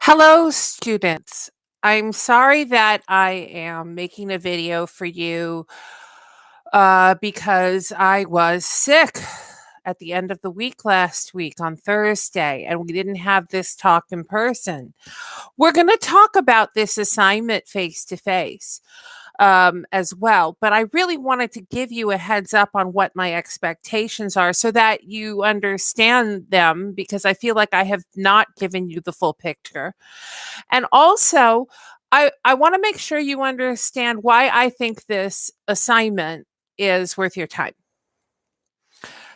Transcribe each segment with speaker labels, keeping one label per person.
Speaker 1: Hello, students. I'm sorry that I am making a video for you because I was sick at the end of the week last week on Thursday, and we didn't have this talk in person. We're going to talk about this assignment face to face as well. But I really wanted to give you a heads up on what my expectations are so that you understand them because I feel like I have not given you the full picture. And also, I want to make sure you understand why I think this assignment is worth your time.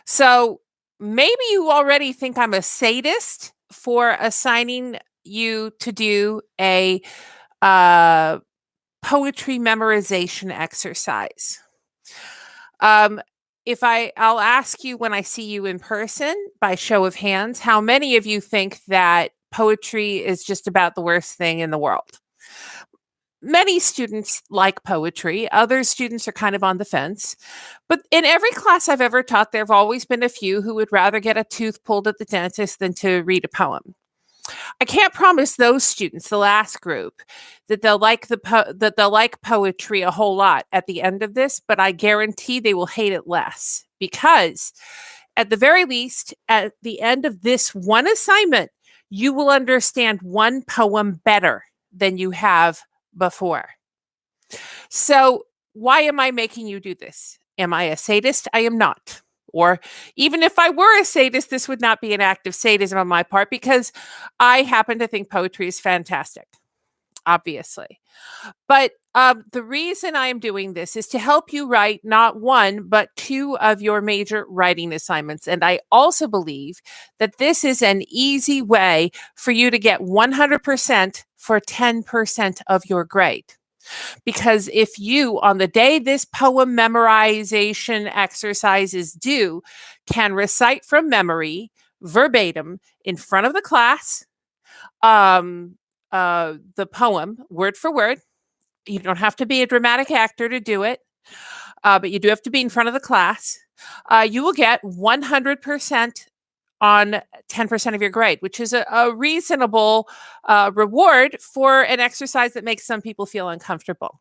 Speaker 1: So maybe you already think I'm a sadist for assigning you to do a uh, poetry memorization exercise. Um, if I'll ask you when I see you in person by show of hands, how many of you think that poetry is just about the worst thing in the world? Many students like poetry. Other students are kind of on the fence. But in every class I've ever taught, there have always been a few who would rather get a tooth pulled at the dentist than to read a poem. I can't promise those students, the last group, that they'll like poetry a whole lot at the end of this, but I guarantee they will hate it less because at the very least, at the end of this one assignment, you will understand one poem better than you have before. So, why am I making you do this? Am I a sadist? I am not. Or even if I were a sadist, this would not be an act of sadism on my part because I happen to think poetry is fantastic, obviously. But the reason I am doing this is to help you write not one, but two of your major writing assignments. And I also believe that this is an easy way for you to get 100% for 10% of your grade. Because if you, on the day this poem memorization exercise is due, can recite from memory verbatim in front of the class um, the poem word for word. You don't have to be a dramatic actor to do it, but you do have to be in front of the class. You will get 100% on 10% of your grade, which is a reasonable reward for an exercise that makes some people feel uncomfortable.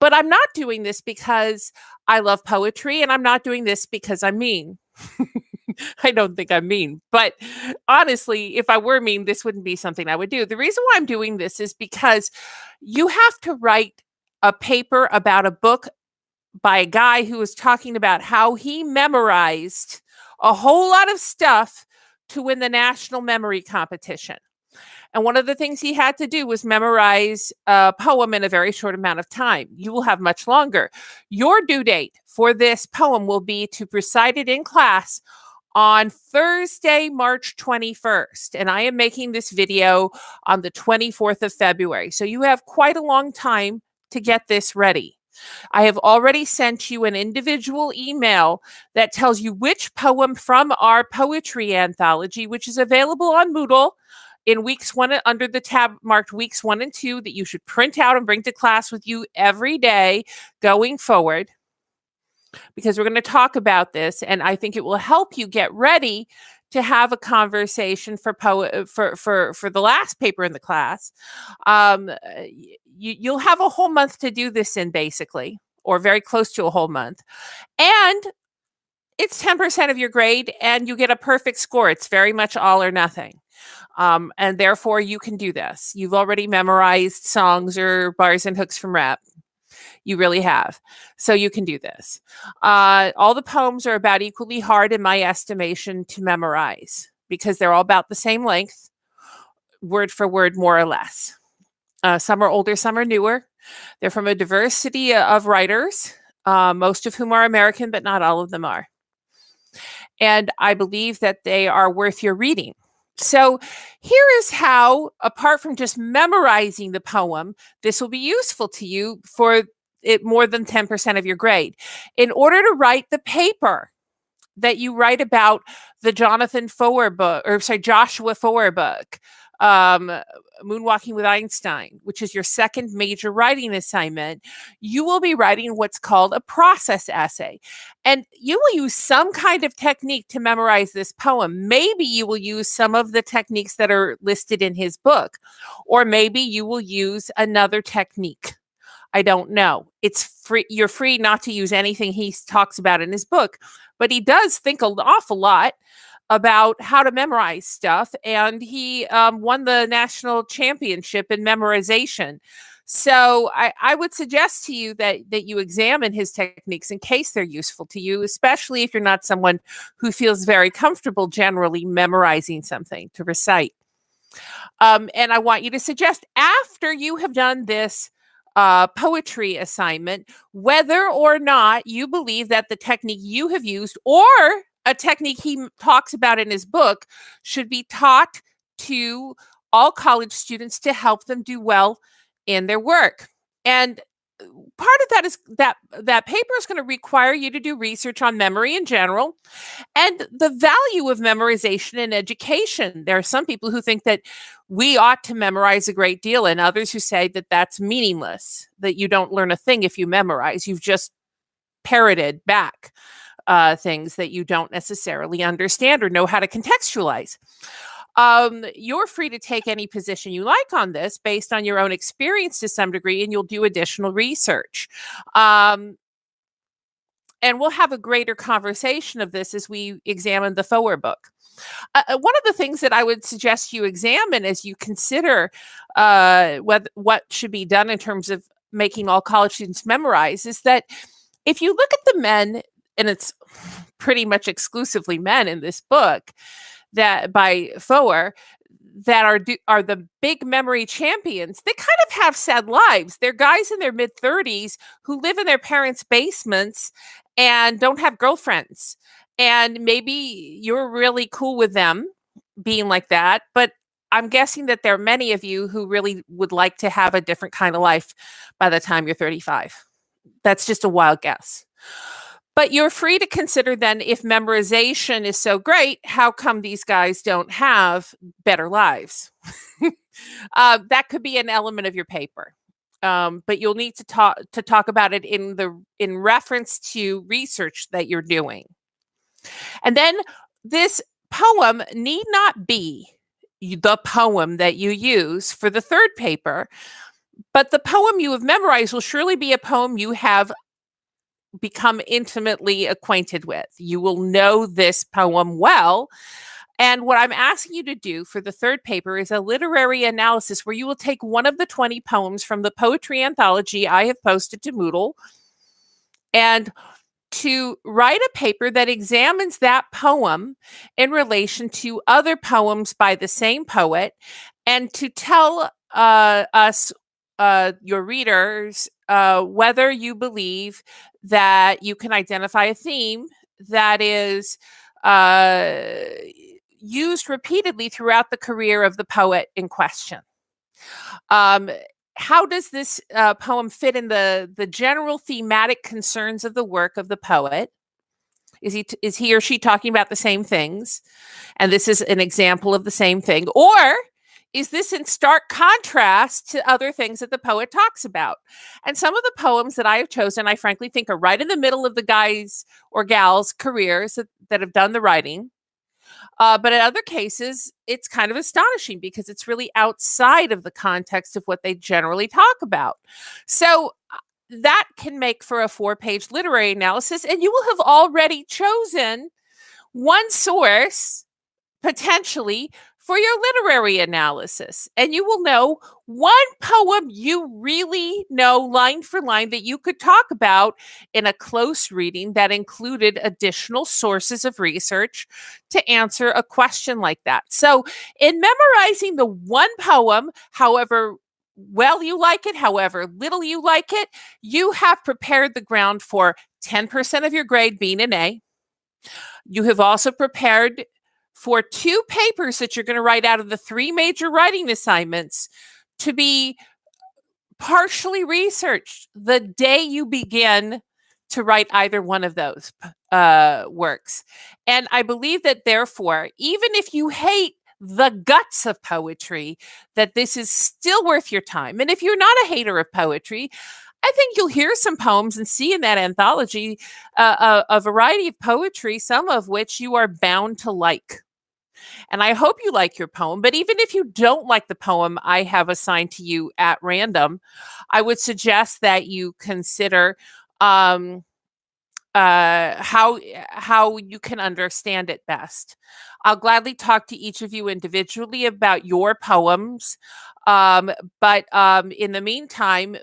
Speaker 1: But I'm not doing this because I love poetry, and I'm not doing this because I'm mean. I don't think I'm mean, but honestly, if I were mean, this wouldn't be something I would do. The reason why I'm doing this is because you have to write a paper about a book by a guy who was talking about how he memorized a whole lot of stuff to win the national memory competition. And one of the things he had to do was memorize a poem in a very short amount of time. You will have much longer. Your due date for this poem will be to recite it in class on Thursday, March 21st. And I am making this video on the 24th of February. So you have quite a long time to get this ready. I have already sent you an individual email that tells you which poem from our poetry anthology, which is available on Moodle in weeks one under the tab marked weeks 1 and 2, that you should print out and bring to class with you every day going forward, because we're going to talk about this, and I think it will help you get ready to have a conversation for the last paper in the class. You'll have a whole month to do this in, basically, or very close to a whole month, and it's 10% of your grade, and you get a perfect score. It's very much all or nothing. And therefore, you can do this. You've already memorized songs or bars and hooks from rap. You really have. So you can do this. All the poems are about equally hard, in my estimation, to memorize because they're all about the same length, word for word, more or less. Some are older, some are newer. They're from a diversity of writers, most of whom are American, but not all of them are. And I believe that they are worth your reading. So here is how, apart from just memorizing the poem, this will be useful to you for it more than 10% of your grade. In order to write the paper that you write about the Jonathan Foer book, or sorry, Joshua Foer book, um, Moonwalking with Einstein, which is your second major writing assignment, you will be writing what's called a process essay. And you will use some kind of technique to memorize this poem. Maybe you will use some of the techniques that are listed in his book, or maybe you will use another technique. I don't know. It's free. You're free not to use anything he talks about in his book, but he does think an awful lot about how to memorize stuff. And he won the national championship in memorization. So I would suggest to you that you examine his techniques in case they're useful to you, especially if you're not someone who feels very comfortable generally memorizing something to recite. And I want you to suggest, after you have done this poetry assignment, whether or not you believe that the technique you have used or a technique he talks about in his book should be taught to all college students to help them do well in their work. And part of that is that paper is going to require you to do research on memory in general and the value of memorization in education. There are some people who think that we ought to memorize a great deal, and others who say that that's meaningless, that you don't learn a thing if you memorize. You've just parroted back things that you don't necessarily understand or know how to contextualize. You're free to take any position you like on this based on your own experience to some degree, and you'll do additional research. And we'll have a greater conversation of this as we examine the Foer book. One of the things that I would suggest you examine as you consider what should be done in terms of making all college students memorize is that if you look at the men, and it's pretty much exclusively men in this book, that by Foer, that are the big memory champions, they kind of have sad lives. They're guys in their mid-30s who live in their parents' basements and don't have girlfriends. And maybe you're really cool with them being like that, but I'm guessing that there are many of you who really would like to have a different kind of life by the time you're 35. That's just a wild guess. But you're free to consider then, if memorization is so great, how come these guys don't have better lives? That could be an element of your paper. But you'll need to talk about it in reference to research that you're doing. And then this poem need not be the poem that you use for the third paper, but the poem you have memorized will surely be a poem you have become intimately acquainted with. You will know this poem well. And what I'm asking you to do for the third paper is a literary analysis where you will take one of the 20 poems from the poetry anthology I have posted to Moodle and to write a paper that examines that poem in relation to other poems by the same poet, and to tell us, your readers, whether you believe that you can identify a theme that is used repeatedly throughout the career of the poet in question. How does this poem fit in the general thematic concerns of the work of the poet? Is he or she talking about the same things? And this is an example of the same thing. Or is this in stark contrast to other things that the poet talks about? And some of the poems that I have chosen, I frankly think are right in the middle of the guys or gals' careers that have done the writing. But in other cases, it's kind of astonishing because it's really outside of the context of what they generally talk about. So that can make for a 4-page literary analysis, and you will have already chosen one source, potentially, for your literary analysis. And you will know one poem you really know line for line that you could talk about in a close reading that included additional sources of research to answer a question like that. So in memorizing the one poem, however well you like it, however little you like it, you have prepared the ground for 10% of your grade being an A. You have also prepared for 2 papers that you're going to write out of the 3 major writing assignments to be partially researched the day you begin to write either one of those. works. And I believe that therefore, even if you hate the guts of poetry, that this is still worth your time. And if you're not a hater of poetry, I think you'll hear some poems and see in that anthology a variety of poetry, some of which you are bound to like. And I hope you like your poem. But even if you don't like the poem I have assigned to you at random, I would suggest that you consider um, how you can understand it best. I'll gladly talk to each of you individually about your poems, um, but in the meantime,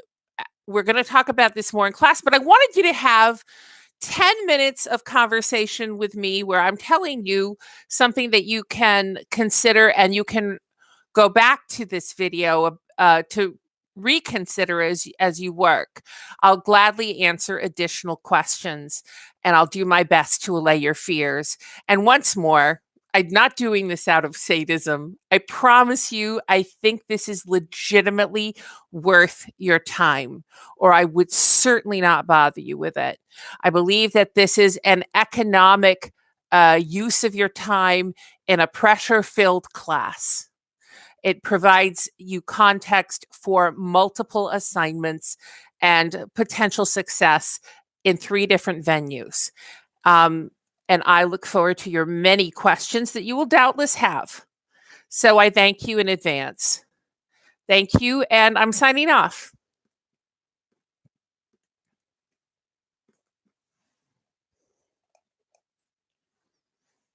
Speaker 1: we're going to talk about this more in class. But I wanted you to have 10 minutes of conversation with me where I'm telling you something that you can consider, and you can go back to this video to reconsider as you work. I'll gladly answer additional questions, and I'll do my best to allay your fears. And once more, I'm not doing this out of sadism. I promise you, I think this is legitimately worth your time, or I would certainly not bother you with it. I believe that this is an economic use of your time in a pressure filled class. It provides you context for multiple assignments and potential success in 3 different venues. Um, and I look forward to your many questions that you will doubtless have. So I thank you in advance. Thank you, and I'm signing off.